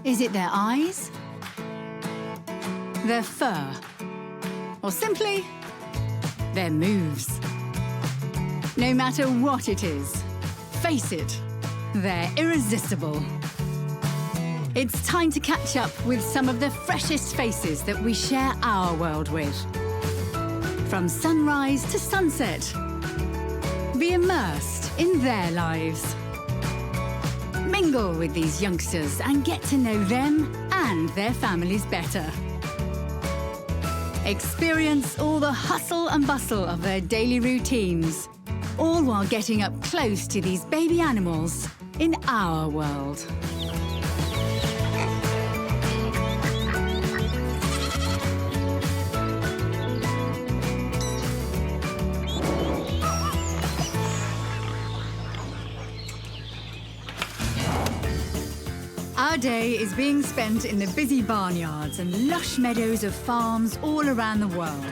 Is it their eyes? Their fur? Or simply, their moves? No matter what it is, face it, they're irresistible. It's time to catch up with some of the freshest faces that we share our world with. From sunrise to sunset, be immersed in their lives. Mingle with these youngsters and get to know them and their families better. Experience all the hustle and bustle of their daily routines, all while getting up close to these baby animals in our world. Our day is being spent in the busy barnyards and lush meadows of farms all around the world.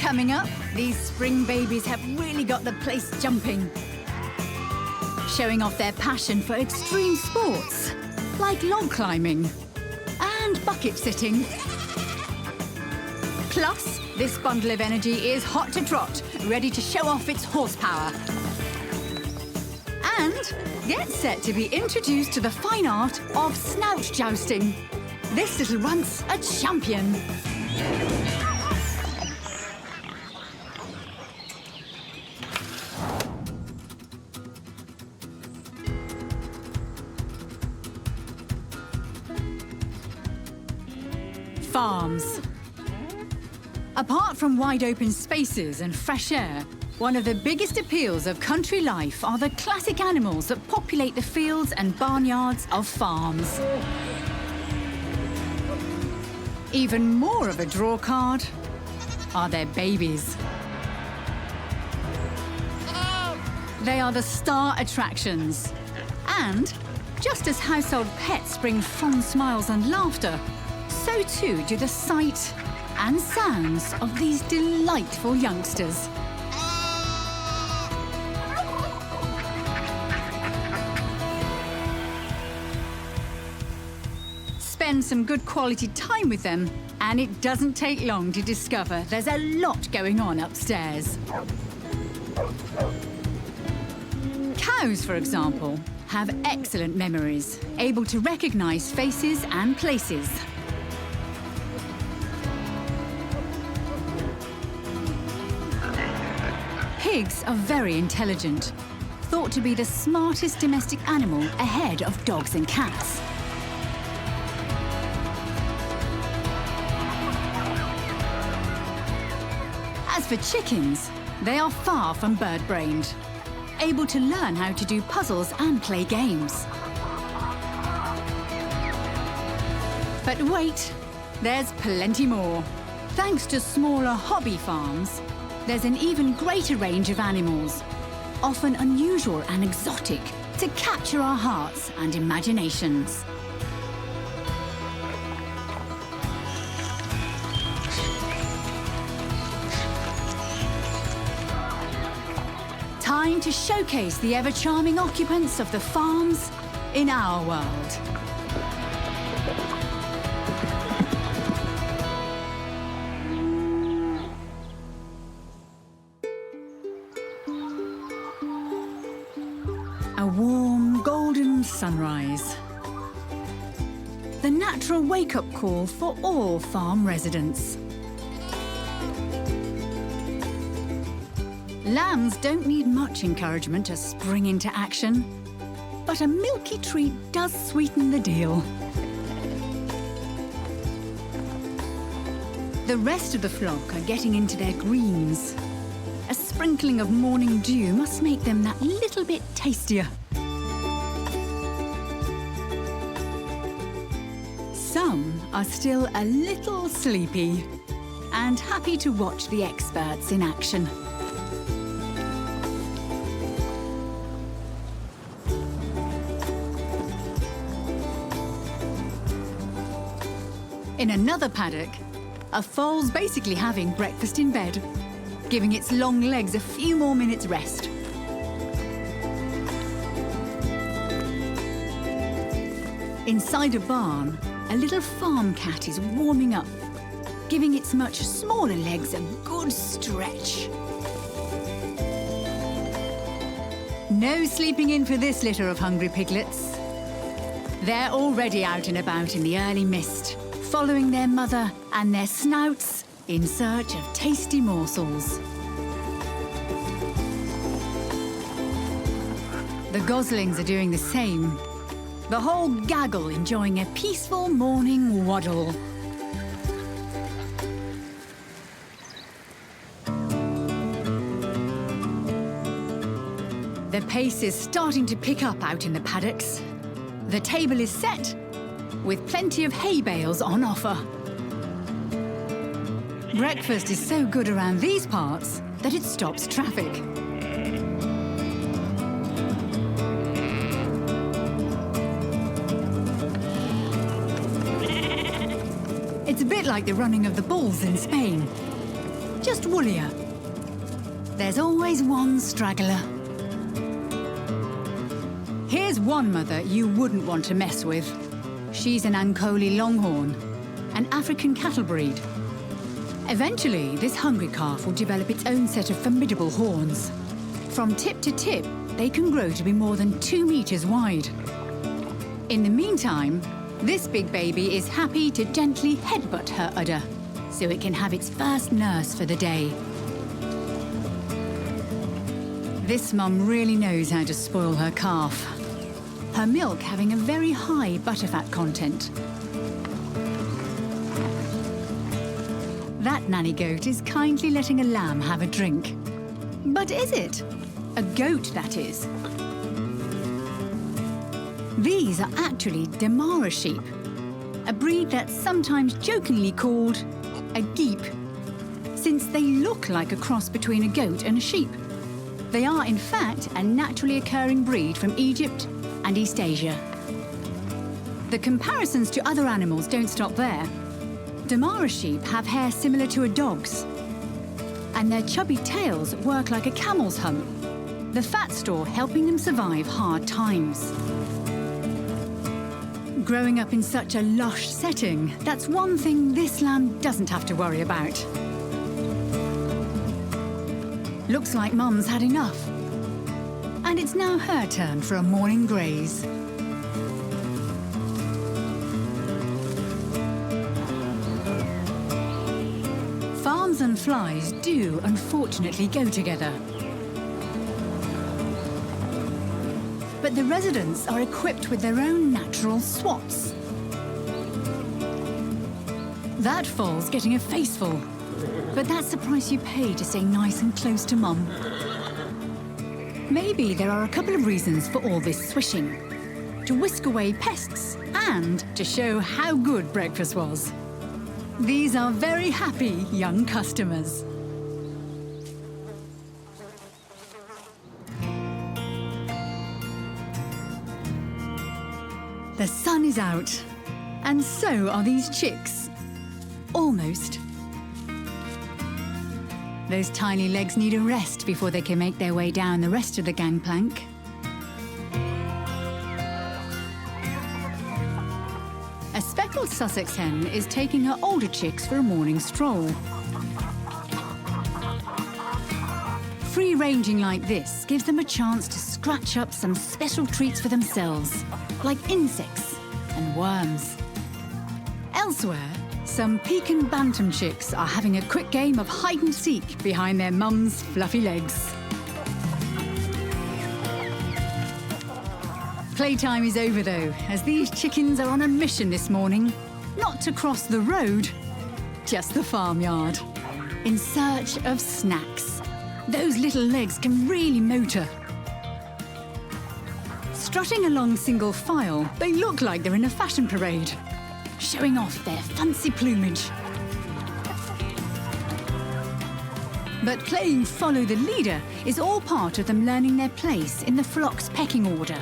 Coming up, these spring babies have really got the place jumping, showing off their passion for extreme sports, like log climbing and bucket sitting. Plus, this bundle of energy is hot to trot, ready to show off its horsepower. And get set to be introduced to the fine art of snout jousting. This little runt's a champion. Farms. Apart from wide open spaces and fresh air, one of the biggest appeals of country life are the classic animals that populate the fields and barnyards of farms. Even more of a draw card are their babies. They are the star attractions. And just as household pets bring fond smiles and laughter, so too do the sight and sounds of these delightful youngsters. Spend some good quality time with them, and it doesn't take long to discover there's a lot going on upstairs. Cows, for example, have excellent memories, able to recognize faces and places. Pigs are very intelligent, thought to be the smartest domestic animal ahead of dogs and cats. As for chickens, they are far from bird-brained, able to learn how to do puzzles and play games. But wait, there's plenty more. Thanks to smaller hobby farms, there's an even greater range of animals, often unusual and exotic, to capture our hearts and imaginations. Time to showcase the ever-charming occupants of the farms in our world. A warm, golden sunrise. The natural wake-up call for all farm residents. Lambs don't need much encouragement to spring into action, but a milky treat does sweeten the deal. The rest of the flock are getting into their greens. A sprinkling of morning dew must make them that little bit tastier. Some are still a little sleepy and happy to watch the experts in action. In another paddock, a foal's basically having breakfast in bed, giving its long legs a few more minutes rest. Inside a barn, a little farm cat is warming up, giving its much smaller legs a good stretch. No sleeping in for this litter of hungry piglets. They're already out and about in the early mist, following their mother and their snouts in search of tasty morsels. The goslings are doing the same, the whole gaggle enjoying a peaceful morning waddle. The pace is starting to pick up out in the paddocks. The table is set, with plenty of hay bales on offer. Breakfast is so good around these parts that it stops traffic. It's a bit like the running of the bulls in Spain, just woollier. There's always one straggler. Here's one mother you wouldn't want to mess with. She's an Ankole Longhorn, an African cattle breed. Eventually, this hungry calf will develop its own set of formidable horns. From tip to tip, they can grow to be more than 2 meters wide. In the meantime, this big baby is happy to gently headbutt her udder so it can have its first nurse for the day. This mum really knows how to spoil her calf, her milk having a very high butterfat content. That nanny goat is kindly letting a lamb have a drink. But is it? A goat, that is. These are actually Damara sheep, a breed that's sometimes jokingly called a geep, since they look like a cross between a goat and a sheep. They are, in fact, a naturally occurring breed from Egypt and East Asia. The comparisons to other animals don't stop there. Damara sheep have hair similar to a dog's, and their chubby tails work like a camel's hump, the fat store helping them survive hard times. Growing up in such a lush setting, that's one thing this lamb doesn't have to worry about. Looks like Mum's had enough. And it's now her turn for a morning graze. Farms and flies do unfortunately go together. But the residents are equipped with their own natural swats. That foal's getting a faceful, but that's the price you pay to stay nice and close to Mum. Maybe there are a couple of reasons for all this swishing: to whisk away pests and to show how good breakfast was. These are very happy young customers. The sun is out, and so are these chicks. Almost. Those tiny legs need a rest before they can make their way down the rest of the gangplank. A speckled Sussex hen is taking her older chicks for a morning stroll. Free-ranging like this gives them a chance to scratch up some special treats for themselves, like insects and worms. Elsewhere, some Pekin bantam chicks are having a quick game of hide-and-seek behind their mum's fluffy legs. Playtime is over, though, as these chickens are on a mission this morning. Not to cross the road, just the farmyard, in search of snacks. Those little legs can really motor. Strutting along single file, they look like they're in a fashion parade, showing off their fancy plumage. But playing follow the leader is all part of them learning their place in the flock's pecking order.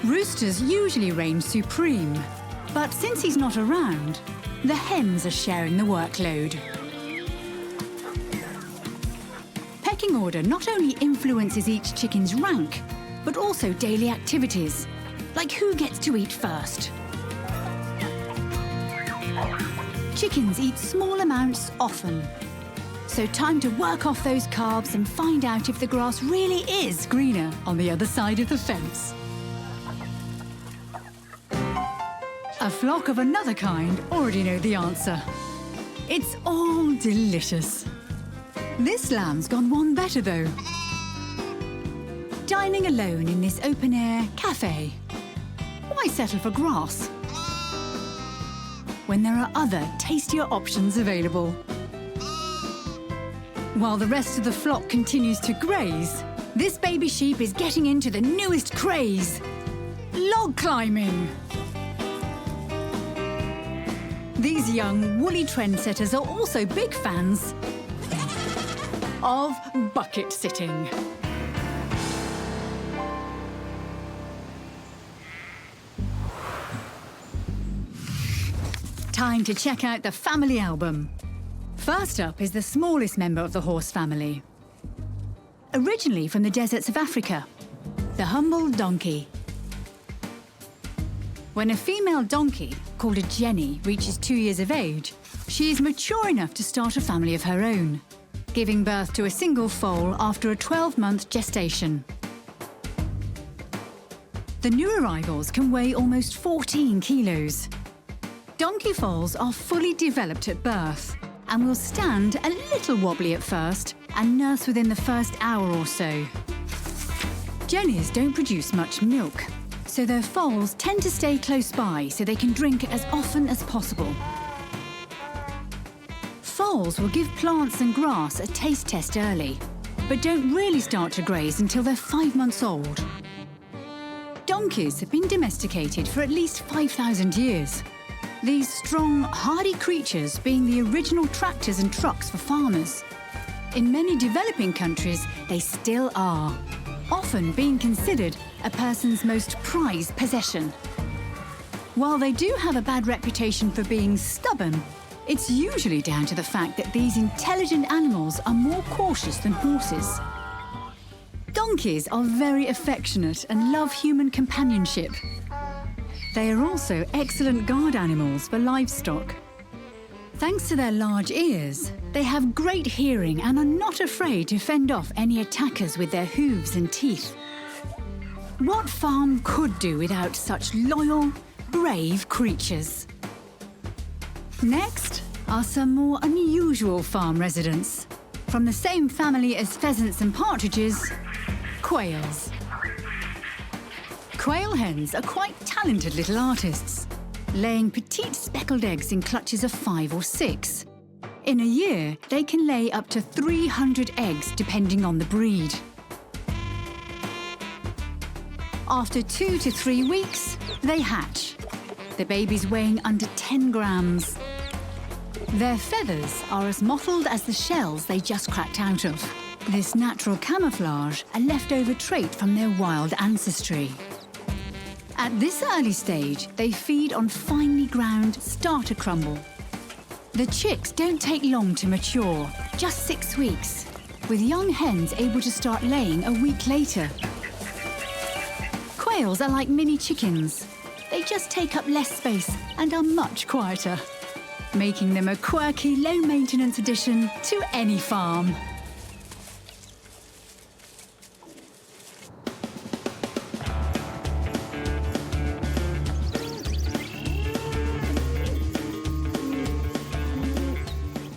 Roosters usually reign supreme, but since he's not around, the hens are sharing the workload. Pecking order not only influences each chicken's rank, but also daily activities. like who gets to eat first. Chickens eat small amounts often, so time to work off those carbs and find out if the grass really is greener on the other side of the fence. A flock of another kind already know the answer. It's all delicious. This lamb's gone one better though. Dining alone in this open-air cafe. Why settle for grass when there are other tastier options available? While the rest of the flock continues to graze, this baby sheep is getting into the newest craze: log climbing. These young woolly trendsetters are also big fans of bucket sitting. Time to check out the family album. First up is the smallest member of the horse family. Originally from the deserts of Africa, the humble donkey. When a female donkey, called a jenny, reaches 2 years of age, she is mature enough to start a family of her own, giving birth to a single foal after a 12-month gestation. The new arrivals can weigh almost 14 kilos. Donkey foals are fully developed at birth and will stand a little wobbly at first and nurse within the first hour or so. Jennies don't produce much milk, so their foals tend to stay close by so they can drink as often as possible. Foals will give plants and grass a taste test early, but don't really start to graze until they're 5 months old. Donkeys have been domesticated for at least 5,000 years. These strong, hardy creatures being the original tractors and trucks for farmers. In many developing countries, they still are, often being considered a person's most prized possession. While they do have a bad reputation for being stubborn, it's usually down to the fact that these intelligent animals are more cautious than horses. Donkeys are very affectionate and love human companionship. They are also excellent guard animals for livestock. Thanks to their large ears, they have great hearing and are not afraid to fend off any attackers with their hooves and teeth. What farm could do without such loyal, brave creatures? Next are some more unusual farm residents. From the same family as pheasants and partridges, quails. Quail hens are quite talented little artists, laying petite speckled eggs in clutches of 5 or 6. In a year, they can lay up to 300 eggs depending on the breed. After 2 to 3 weeks, they hatch, the babies weighing under 10 grams. Their feathers are as mottled as the shells they just cracked out of. This natural camouflage, a leftover trait from their wild ancestry. At this early stage, they feed on finely ground starter crumble. The chicks don't take long to mature, just 6 weeks, with young hens able to start laying a week later. Quails are like mini chickens. They just take up less space and are much quieter, making them a quirky, low-maintenance addition to any farm.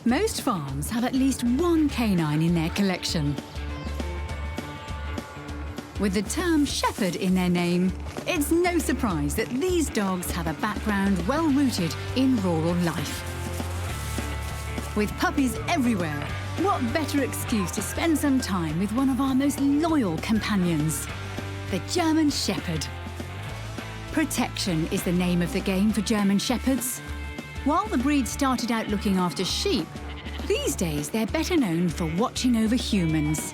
Most farms have at least one canine in their collection. With the term shepherd in their name, it's no surprise that these dogs have a background well-rooted in rural life. With puppies everywhere, what better excuse to spend some time with one of our most loyal companions, the German Shepherd. Protection is the name of the game for German Shepherds. While the breed started out looking after sheep, these days they're better known for watching over humans.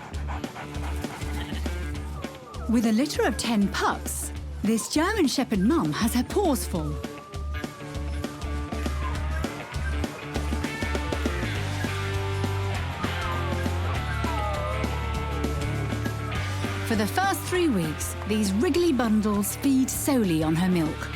With a litter of 10 pups, this German Shepherd mum has her paws full. For For the first 3 weeks, these wriggly bundles feed solely on her milk.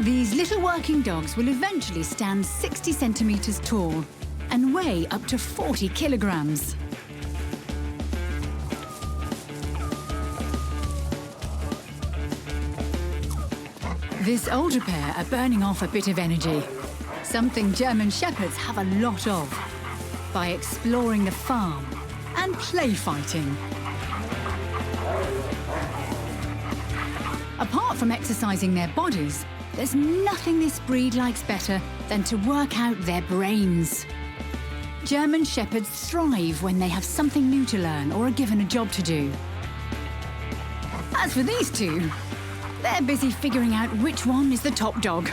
These little working dogs will eventually stand 60 centimetres tall and weigh up to 40 kilograms. This older pair are burning off a bit of energy, something German Shepherds have a lot of, by exploring the farm and play fighting. Apart from exercising their bodies, there's nothing this breed likes better than to work out their brains. German Shepherds thrive when they have something new to learn or are given a job to do. As for these two, they're busy figuring out which one is the top dog.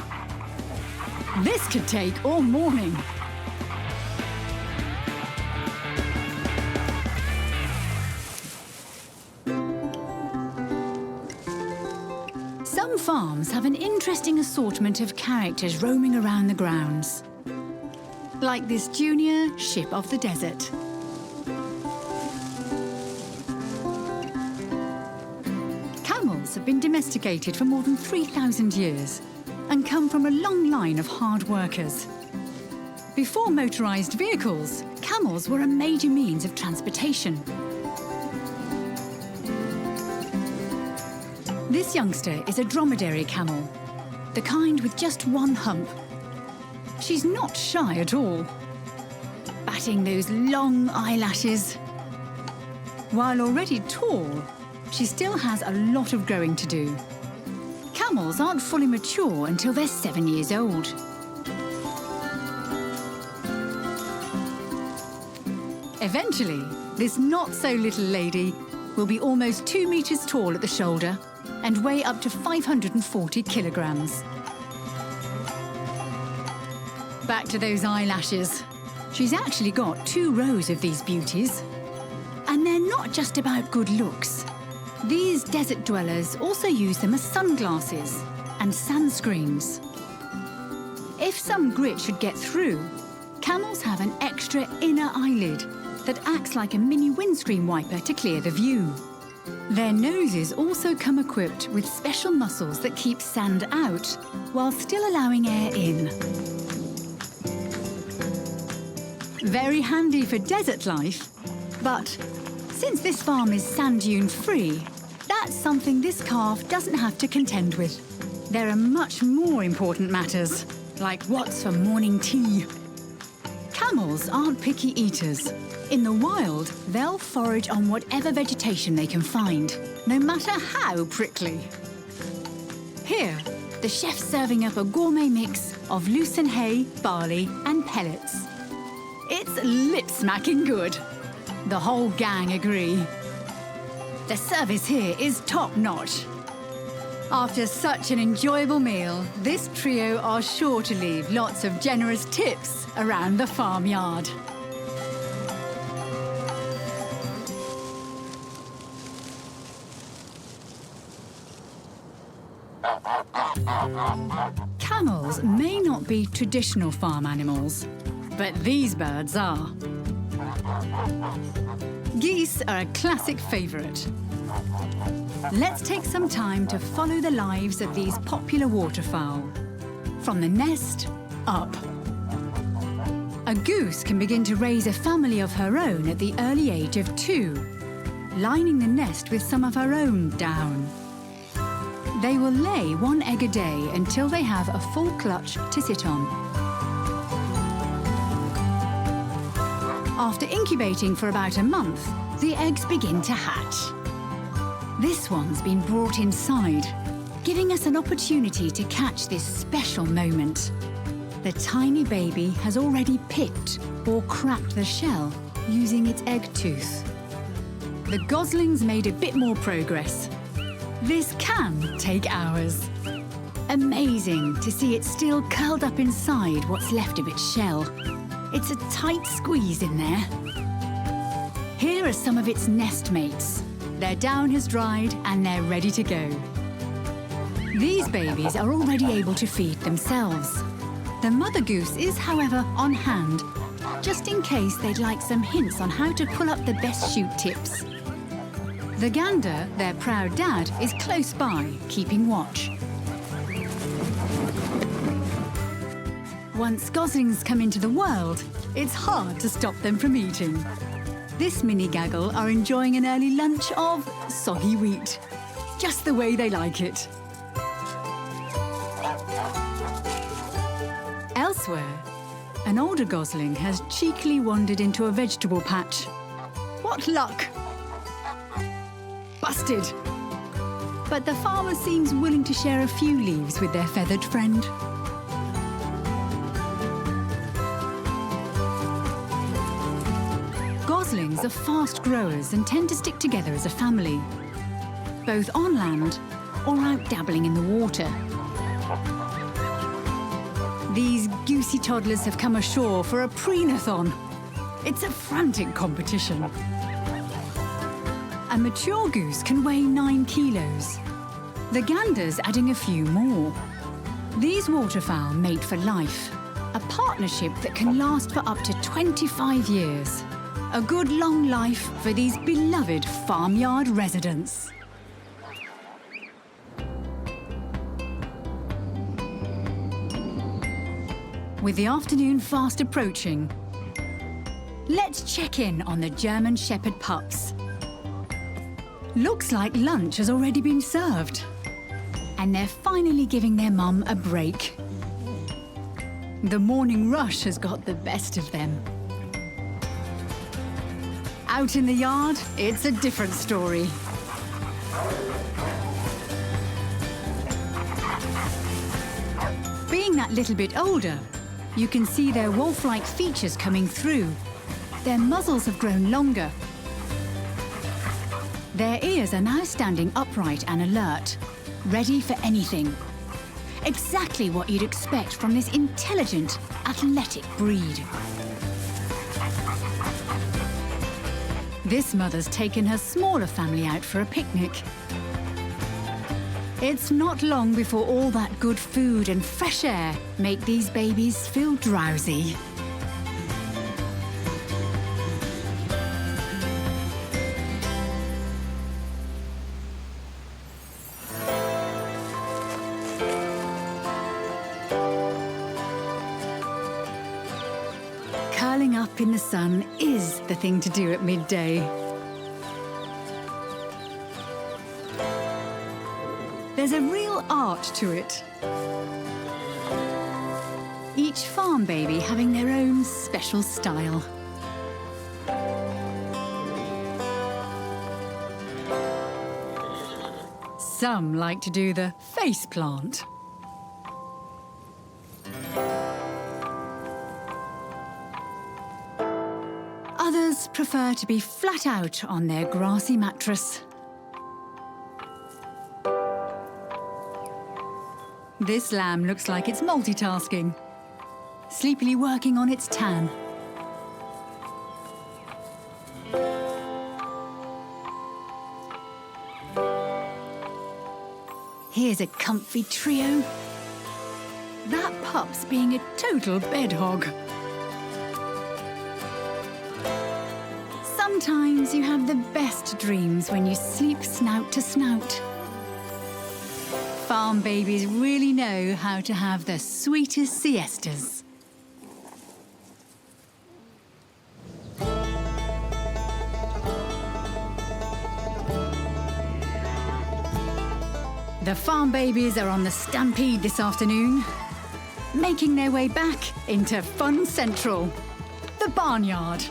This could take all morning. Some farms have an interesting assortment of characters roaming around the grounds, like this junior ship of the desert. Camels have been domesticated for more than 3,000 years and come from a long line of hard workers. Before motorized vehicles, camels were a major means of transportation. This youngster is a dromedary camel, the kind with just one hump. She's not shy at all, batting those long eyelashes. While already tall, she still has a lot of growing to do. Camels aren't fully mature until they're 7 years old. Eventually, this not-so-little lady will be almost 2 meters tall at the shoulder and weigh up to 540 kilograms. Back to those eyelashes. She's actually got 2 rows of these beauties. And they're not just about good looks. These desert dwellers also use them as sunglasses and sunscreens. If some grit should get through, camels have an extra inner eyelid that acts like a mini windscreen wiper to clear the view. Their noses also come equipped with special muscles that keep sand out while still allowing air in. Very handy for desert life, but since this farm is sand dune free, that's something this calf doesn't have to contend with. There are much more important matters, like what's for morning tea. Camels aren't picky eaters. In the wild, they'll forage on whatever vegetation they can find, no matter how prickly. Here, the chef's serving up a gourmet mix of lucerne hay, barley and pellets. It's lip-smacking good. The whole gang agree. The service here is top-notch. After such an enjoyable meal, this trio are sure to leave lots of generous tips around the farmyard. Camels may not be traditional farm animals, but these birds are. Geese are a classic favourite. Let's take some time to follow the lives of these popular waterfowl. From the nest, up. A goose can begin to raise a family of her own at the early age of 2, lining the nest with some of her own down. They will lay 1 egg a day until they have a full clutch to sit on. After incubating for about a month, the eggs begin to hatch. This one's been brought inside, giving us an opportunity to catch this special moment. The tiny baby has already picked or cracked the shell using its egg tooth. The gosling's made a bit more progress. This can take hours. Amazing to see it still curled up inside what's left of its shell. It's a tight squeeze in there. Here are some of its nest mates. Their down has dried and they're ready to go. These babies are already able to feed themselves. The mother goose is, however, on hand, just in case they'd like some hints on how to pull up the best shoot tips. The gander, their proud dad, is close by, keeping watch. Once goslings come into the world, it's hard to stop them from eating. This mini gaggle are enjoying an early lunch of soggy wheat, just the way they like it. Elsewhere, an older gosling has cheekily wandered into a vegetable patch. What luck! Busted! But the farmer seems willing to share a few leaves with their feathered friend. Goslings are fast growers and tend to stick together as a family, both on land or out dabbling in the water. These goosey toddlers have come ashore for a preenathon. It's a frantic competition. A mature goose can weigh 9 kilos. The gander's adding a few more. These waterfowl mate for life, a partnership that can last for up to 25 years. A good long life for these beloved farmyard residents. With the afternoon fast approaching, let's check in on the German Shepherd pups. Looks like lunch has already been served, and they're finally giving their mum a break. The morning rush has got the best of them. Out in the yard, it's a different story. Being that little bit older, you can see their wolf-like features coming through. Their muzzles have grown longer. Their ears are now standing upright and alert, ready for anything. Exactly what you'd expect from this intelligent, athletic breed. This mother's taken her smaller family out for a picnic. It's not long before all that good food and fresh air make these babies feel drowsy. Curling up in the sun is the thing to do at midday. There's a real art to it. Each farm baby having their own special style. Some like to do the face plant. Others prefer to be flat out on their grassy mattress. This lamb looks like it's multitasking, sleepily working on its tan. Here's a comfy trio. That pup's being a total bed hog. Sometimes you have the best dreams when you sleep snout to snout. Farm babies really know how to have the sweetest siestas. The farm babies are on the stampede this afternoon, making their way back into Fun Central, the barnyard.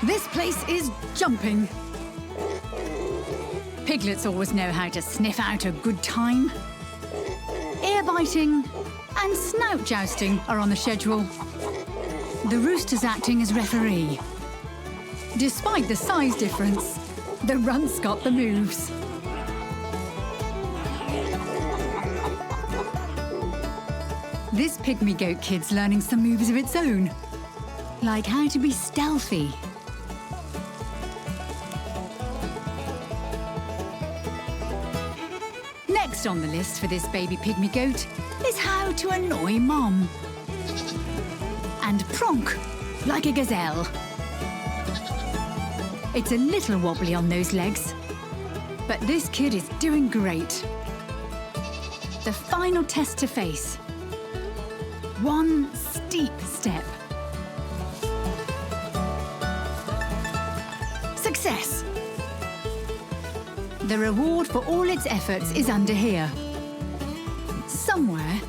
This place is jumping. Piglets always know how to sniff out a good time. Ear biting and snout jousting are on the schedule. The rooster's acting as referee. Despite the size difference, the runt's got the moves. This pygmy goat kid's learning some moves of its own, like how to be stealthy. Next on the list for this baby pygmy goat is how to annoy mom. And Pronk, like a gazelle. It's a little wobbly on those legs, but this kid is doing great. The final test to face. One steep step. Success! The reward for all its efforts is under here. Somewhere.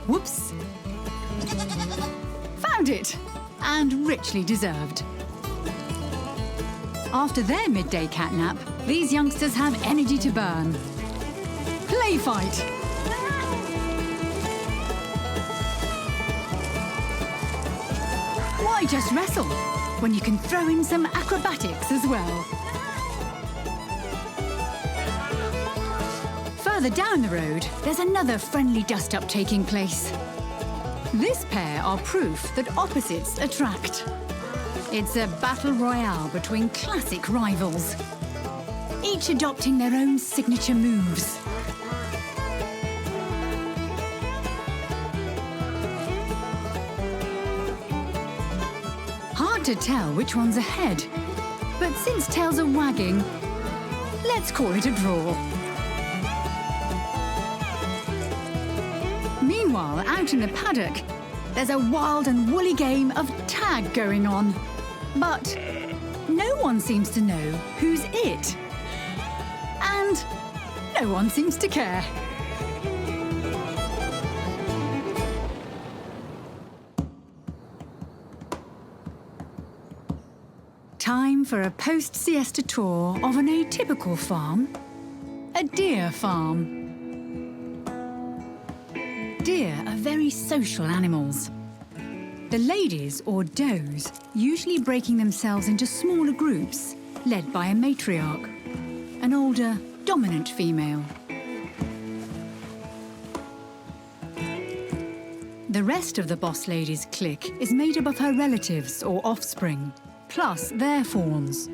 Whoops. Found it! And richly deserved. After their midday catnap, these youngsters have energy to burn. Play fight! Why just wrestle when you can throw in some acrobatics as well? Further down the road, there's another friendly dust-up taking place. This pair are proof that opposites attract. It's a battle royale between classic rivals, each adopting their own signature moves. Hard to tell which one's ahead, but since tails are wagging, let's call it a draw. Meanwhile, out in the paddock, there's a wild and woolly game of tag going on. But no one seems to know who's it. And no one seems to care. Time for a post-siesta tour of an atypical farm. A deer farm. Deer are very social animals. The ladies, or does, usually breaking themselves into smaller groups, led by a matriarch, an older, dominant female. The rest of the boss lady's clique is made up of her relatives or offspring, plus their fawns.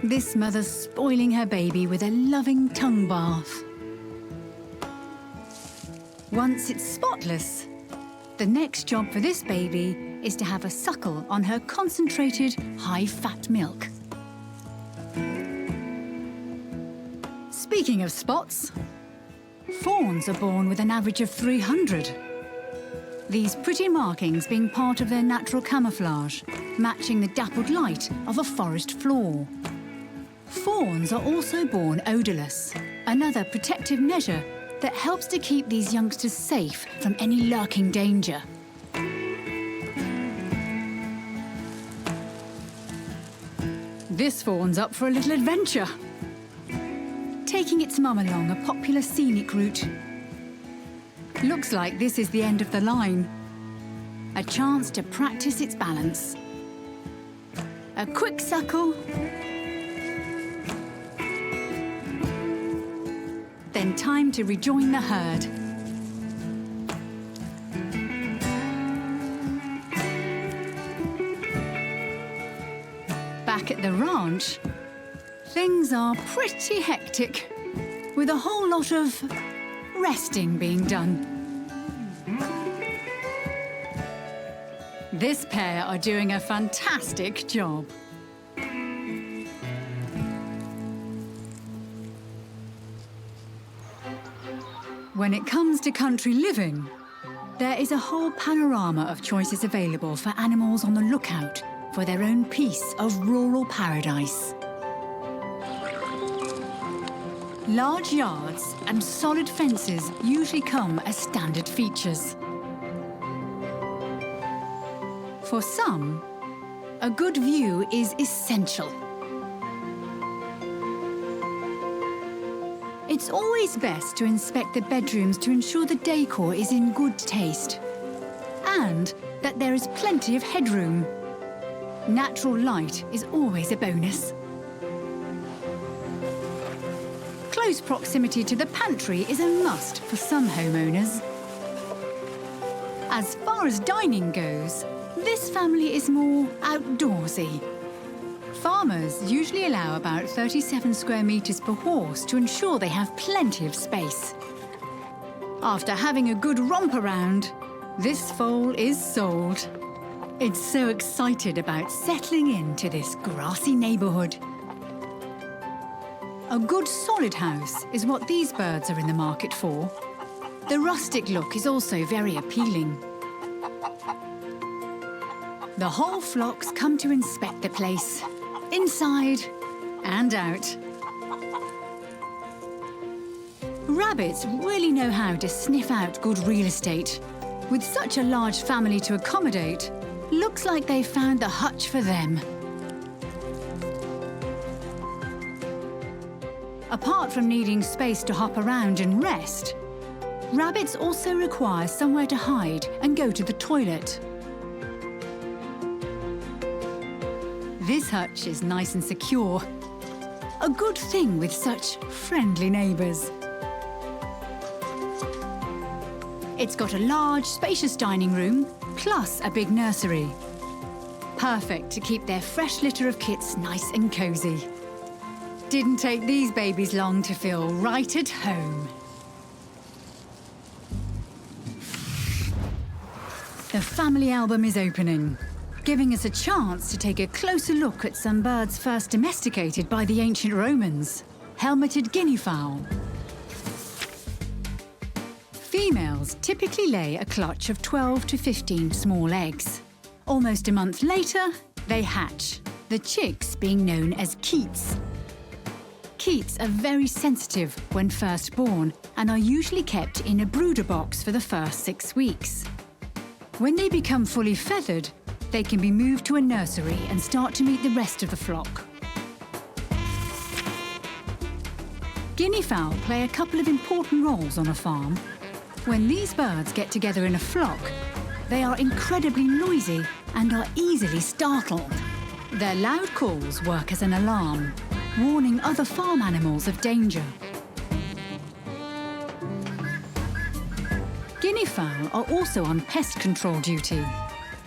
This mother's spoiling her baby with a loving tongue bath. Once it's spotless, the next job for this baby is to have a suckle on her concentrated, high-fat milk. Speaking of spots, fawns are born with an average of 300. These pretty markings being part of their natural camouflage, matching the dappled light of a forest floor. Fawns are also born odorless, another protective measure that helps to keep these youngsters safe from any lurking danger. This fawn's up for a little adventure, taking its mum along a popular scenic route. Looks like this is the end of the line. A chance to practice its balance. A quick suckle, then time to rejoin the herd. Back at the ranch, things are pretty hectic, with a whole lot of resting being done. This pair are doing a fantastic job. When it comes to country living, there is a whole panorama of choices available for animals on the lookout for their own piece of rural paradise. Large yards and solid fences usually come as standard features. For some, a good view is essential. It's always best to inspect the bedrooms to ensure the decor is in good taste and that there is plenty of headroom. Natural light is always a bonus. Close proximity to the pantry is a must for some homeowners. As far as dining goes, this family is more outdoorsy. Farmers usually allow about 37 square meters per horse to ensure they have plenty of space. After having a good romp around, This foal is sold. It's so excited about settling into this grassy neighbourhood. A good solid house is what these birds are in the market for. The rustic look is also very appealing. The whole flocks come to inspect the place, inside and out. Rabbits really know how to sniff out good real estate. With such a large family to accommodate, looks like they've found the hutch for them. Apart from needing space to hop around and rest, rabbits also require somewhere to hide and go to the toilet. This hutch is nice and secure. A good thing with such friendly neighbours. It's got a large, spacious dining room, plus a big nursery. Perfect to keep their fresh litter of kits nice and cosy. Didn't take these babies long to feel right at home. The family album is opening, giving us a chance to take a closer look at some birds first domesticated by the ancient Romans. Helmeted guinea fowl. Females typically lay a clutch of 12 to 15 small eggs. Almost a month later, they hatch, the chicks being known as keets. Keets are very sensitive when first born and are usually kept in a brooder box for the first 6 weeks. When they become fully feathered, they can be moved to a nursery and start to meet the rest of the flock. Guinea fowl play a couple of important roles on a farm. When these birds get together in a flock, they are incredibly noisy and are easily startled. Their loud calls work as an alarm, warning other farm animals of danger. Guinea fowl are also on pest control duty.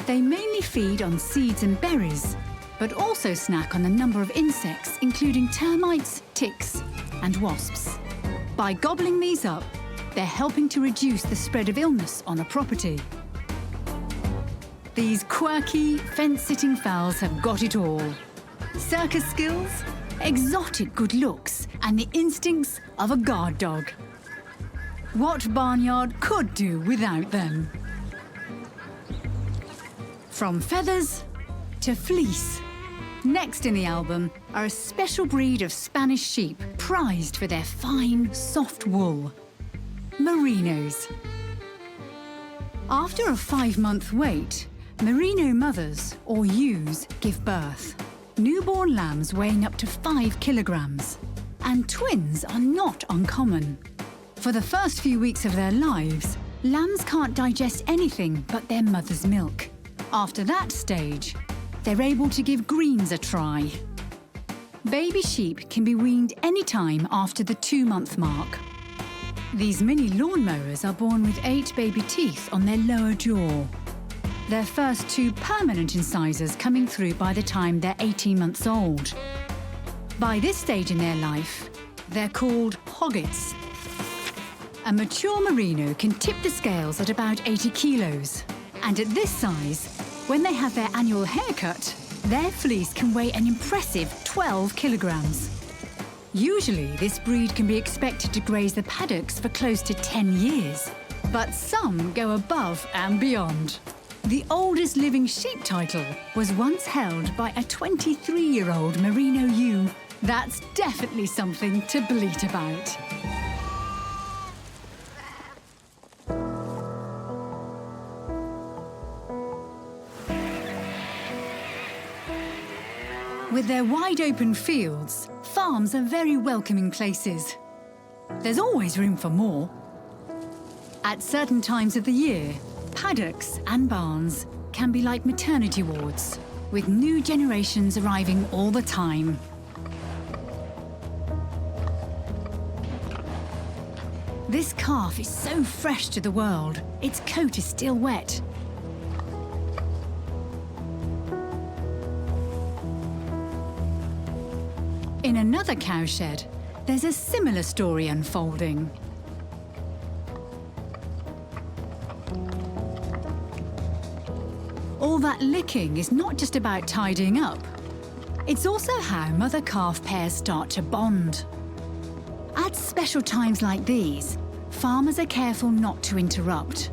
They mainly feed on seeds and berries, but also snack on a number of insects, including termites, ticks, and wasps. By gobbling these up, they're helping to reduce the spread of illness on a property. These quirky, fence-sitting fowls have got it all. Circus skills, exotic good looks, and the instincts of a guard dog. What barnyard could do without them? From feathers to fleece. Next in the album are a special breed of Spanish sheep prized for their fine, soft wool. Merinos. After a 5-month wait, merino mothers, or ewes, give birth. Newborn lambs weighing up to 5 kilograms. And twins are not uncommon. For the first few weeks of their lives, lambs can't digest anything but their mother's milk. After that stage, they're able to give greens a try. Baby sheep can be weaned any time after the 2-month mark. These mini lawnmowers are born with 8 baby teeth on their lower jaw. Their first 2 permanent incisors coming through by the time they're 18 months old. By this stage in their life, they're called hoggets. A mature merino can tip the scales at about 80 kilos. And at this size, when they have their annual haircut, their fleece can weigh an impressive 12 kilograms. Usually, this breed can be expected to graze the paddocks for close to 10 years. But some go above and beyond. The oldest living sheep title was once held by a 23-year-old merino ewe. That's definitely something to bleat about. With their wide-open fields, farms are very welcoming places. There's always room for more. At certain times of the year, paddocks and barns can be like maternity wards, with new generations arriving all the time. This calf is so fresh to the world, its coat is still wet. In another cowshed, there's a similar story unfolding. that licking is not just about tidying up. It's also how mother-calf pairs start to bond. At special times like these, farmers are careful not to interrupt.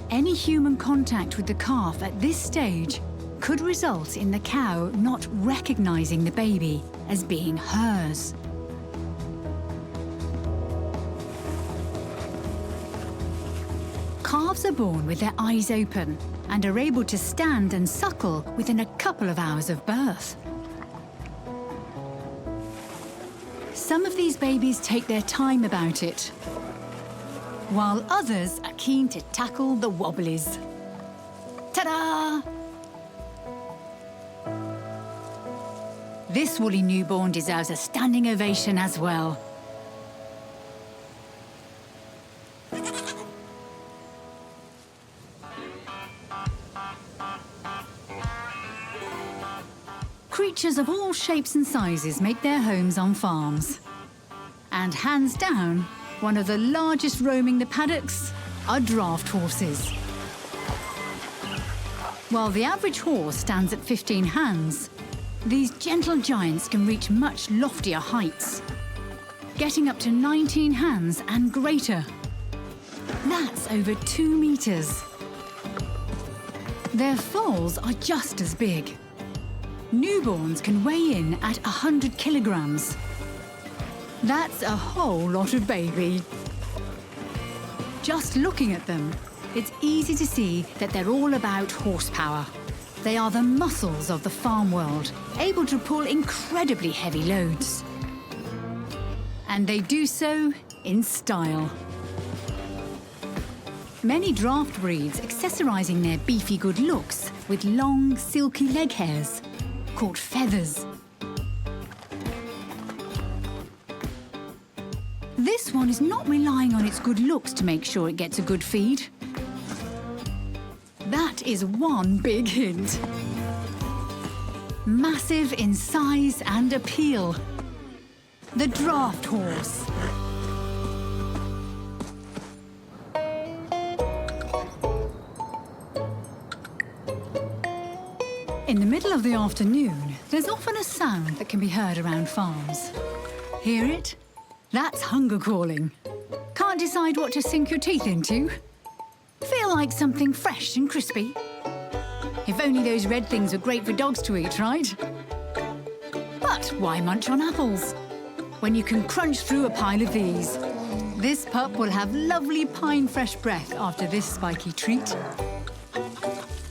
Any human contact with the calf at this stage could result in the cow not recognizing the baby as being hers. Calves are born with their eyes open and are able to stand and suckle within a couple of hours of birth. Some of these babies take their time about it, while others are keen to tackle the wobblies. Ta-da! This woolly newborn deserves a standing ovation as well. Creatures of all shapes and sizes make their homes on farms. And hands down, one of the largest roaming the paddocks are draft horses. While the average horse stands at 15 hands, these gentle giants can reach much loftier heights, getting up to 19 hands and greater. That's over 2 meters. Their foals are just as big. Newborns can weigh in at 100 kilograms. That's a whole lot of baby. Just looking at them, it's easy to see that they're all about horsepower. They are the muscles of the farm world, able to pull incredibly heavy loads. And they do so in style. Many draft breeds accessorizing their beefy good looks with long, silky leg hairs, called feathers. This one is not relying on its good looks to make sure it gets a good feed. That is one big hint. Massive in size and appeal. The draft horse. In the middle of the afternoon, there's often a sound that can be heard around farms. Hear it? That's hunger calling. Can't decide what to sink your teeth into? Feel like something fresh and crispy? If only those red things were great for dogs to eat, right? But why munch on apples when you can crunch through a pile of these? This pup will have lovely pine fresh breath after this spiky treat.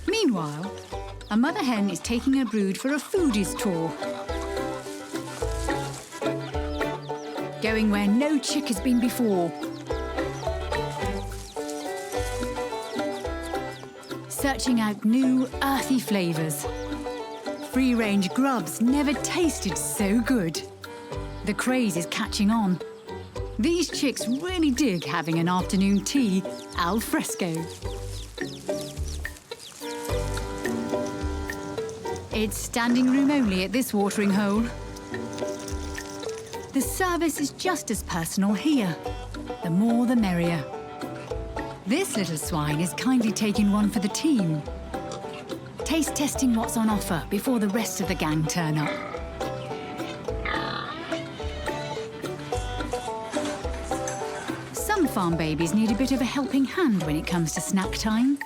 Meanwhile, a mother hen is taking her brood for a foodies tour. Going where no chick has been before. Searching out new, earthy flavours. Free-range grubs never tasted so good. The craze is catching on. These chicks really dig having an afternoon tea al fresco. It's standing room only at this watering hole. The service is just as personal here. The more the merrier. This little swine is kindly taking one for the team. Taste testing what's on offer before the rest of the gang turn up. Some farm babies need a bit of a helping hand when it comes to snack time.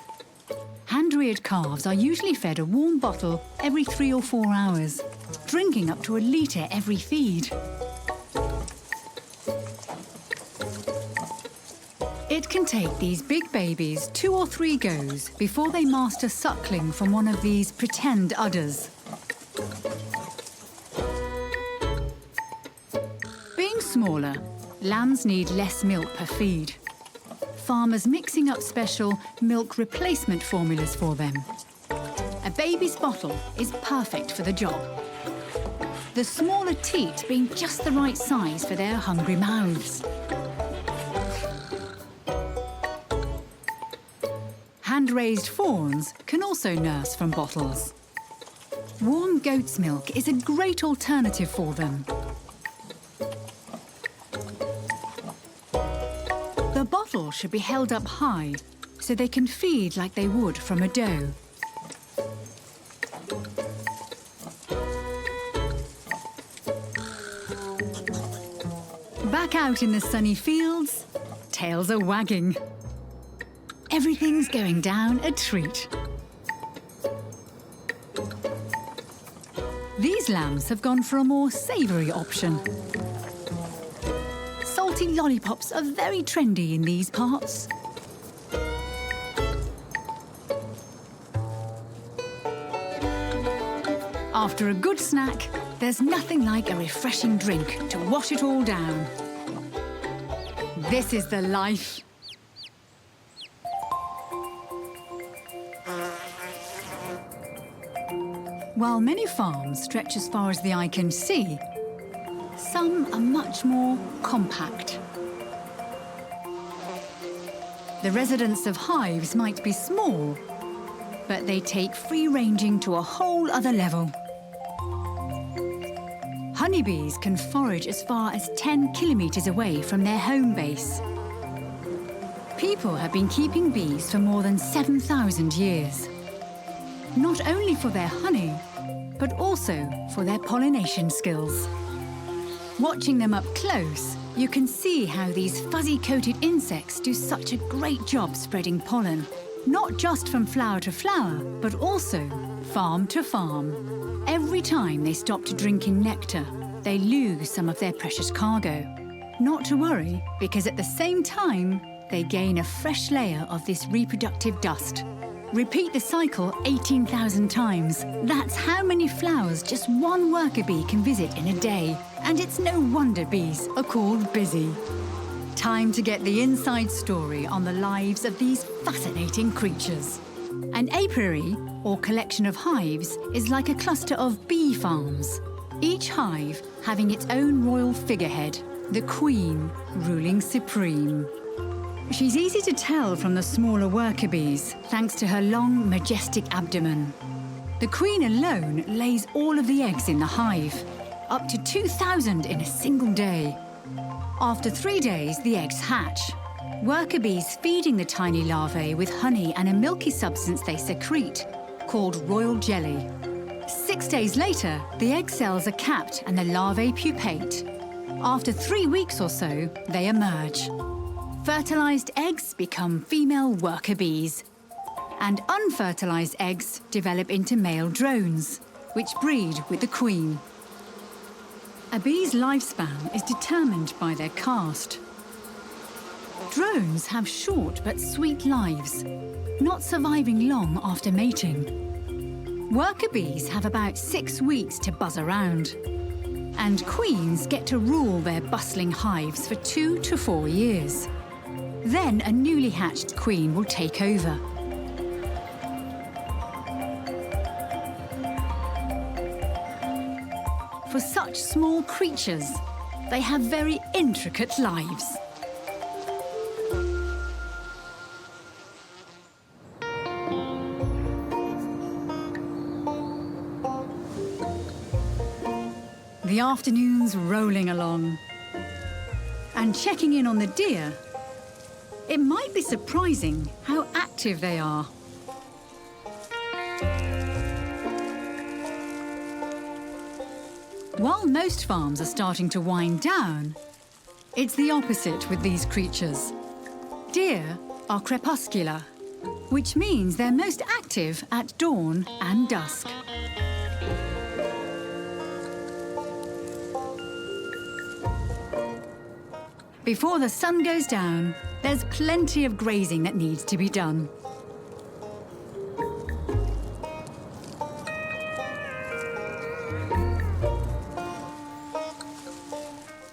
Hand-reared calves are usually fed a warm bottle every 3 or 4 hours, drinking up to a litre every feed. It can take these big babies 2 or 3 goes before they master suckling from one of these pretend udders. Being smaller, lambs need less milk per feed. Farmers mixing up special milk replacement formulas for them. A baby's bottle is perfect for the job. The smaller teat being just the right size for their hungry mouths. Hand-raised fawns can also nurse from bottles. Warm goat's milk is a great alternative for them. The bottle should be held up high so they can feed like they would from a doe. Back out in the sunny fields, tails are wagging. Everything's going down a treat. These lambs have gone for a more savoury option. Salty lollipops are very trendy in these parts. After a good snack, there's nothing like a refreshing drink to wash it all down. This is the life. While many farms stretch as far as the eye can see, some are much more compact. The residents of hives might be small, but they take free-ranging to a whole other level. Honeybees can forage as far as 10 kilometres away from their home base. People have been keeping bees for more than 7,000 years. Not only for their honey, but also for their pollination skills. Watching them up close, you can see how these fuzzy-coated insects do such a great job spreading pollen, not just from flower to flower, but also farm to farm. Every time they stop to drink in nectar, they lose some of their precious cargo. Not to worry, because at the same time, they gain a fresh layer of this reproductive dust. Repeat the cycle 18,000 times. That's how many flowers just one worker bee can visit in a day. And it's no wonder bees are called busy. Time to get the inside story on the lives of these fascinating creatures. An apiary, or collection of hives, is like a cluster of bee farms. Each hive having its own royal figurehead, the queen, ruling supreme. She's easy to tell from the smaller worker bees, thanks to her long, majestic abdomen. The queen alone lays all of the eggs in the hive, up to 2,000 in a single day. After 3 days, the eggs hatch. Worker bees feeding the tiny larvae with honey and a milky substance they secrete, called royal jelly. 6 days later, the egg cells are capped and the larvae pupate. After 3 weeks or so, they emerge. Fertilized eggs become female worker bees, and unfertilized eggs develop into male drones, which breed with the queen. A bee's lifespan is determined by their caste. Drones have short but sweet lives, not surviving long after mating. Worker bees have about 6 weeks to buzz around, and queens get to rule their bustling hives for 2 to 4 years. Then a newly hatched queen will take over. For such small creatures, they have very intricate lives. The afternoon's rolling along. And checking in on the deer, it might be surprising how active they are. While most farms are starting to wind down, it's the opposite with these creatures. Deer are crepuscular, which means they're most active at dawn and dusk. Before the sun goes down, there's plenty of grazing that needs to be done.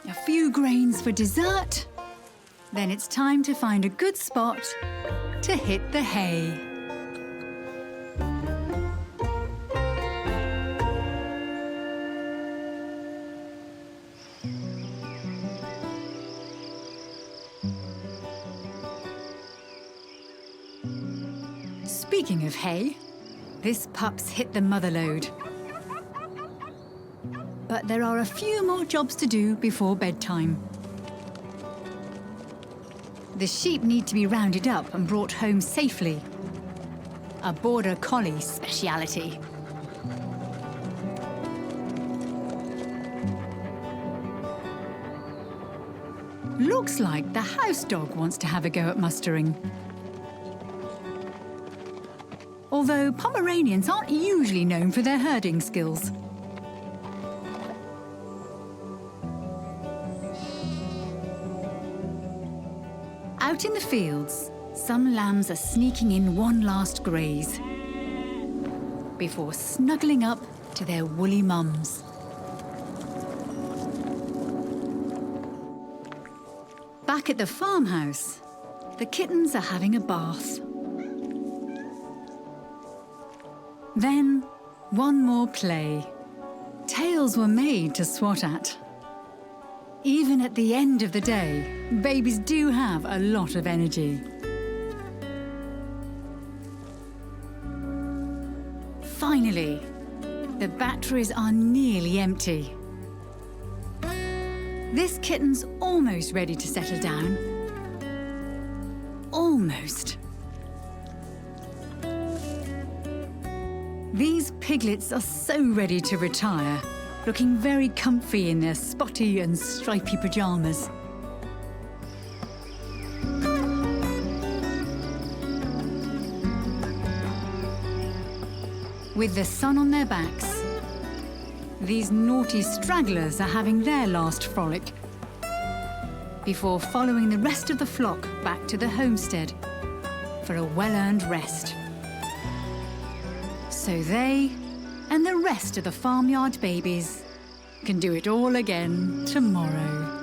A few grains for dessert, then it's time to find a good spot to hit the hay. Speaking of hay, this pup's hit the mother lode. But there are a few more jobs to do before bedtime. The sheep need to be rounded up and brought home safely. A border collie speciality. Looks like the house dog wants to have a go at mustering. Although Pomeranians aren't usually known for their herding skills. Out in the fields, some lambs are sneaking in one last graze before snuggling up to their woolly mums. Back at the farmhouse, the kittens are having a bath. Then, one more play. Tails were made to swat at. Even at the end of the day, babies do have a lot of energy. Finally, the batteries are nearly empty. This kitten's almost ready to settle down. Almost. These piglets are so ready to retire, looking very comfy in their spotty and stripy pyjamas. With the sun on their backs, these naughty stragglers are having their last frolic before following the rest of the flock back to the homestead for a well-earned rest. So they and the rest of the farmyard babies can do it all again tomorrow.